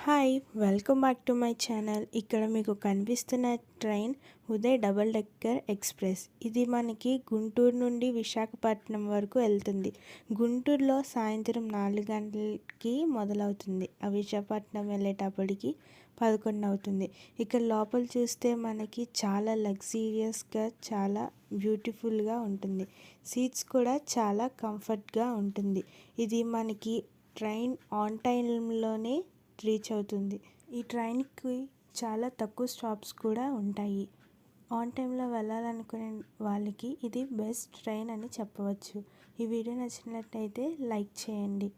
Hi welcome back to my channel. ఇక్కడ మీకు కనిపిస్తున్న train Uday double decker express. ఇది మనకి గుంటూరు నుండి విశాఖపట్నం వరకు వెళ్తుంది. గుంటూరులో సాయంత్రం 4 గంటలకి మొదలవుతుంది. విశాఖపట్నం వెళ్ళేటప్పటికి 11 అవుతుంది. ఇక్కడ లోపల చూస్తే మనకి చాలా లగ్జీరియస్గా, చాలా బ్యూటిఫుల్గా ఉంటుంది. సీట్స్ కూడా చాలా కంఫర్ట్గా ఉంటుంది. ఇది మనకి ట్రైన్ ఆన్ టైంలోనే రీచ్ అవుతుంది. ఈ ట్రైన్కి చాలా తక్కువ స్టాప్స్ కూడా ఉంటాయి. ఆన్ టైంలో వెళ్ళాలనుకునే వాళ్ళకి ఇది బెస్ట్ ట్రైన్ అని చెప్పవచ్చు. ఈ వీడియో నచ్చినట్లయితే లైక్ చేయండి.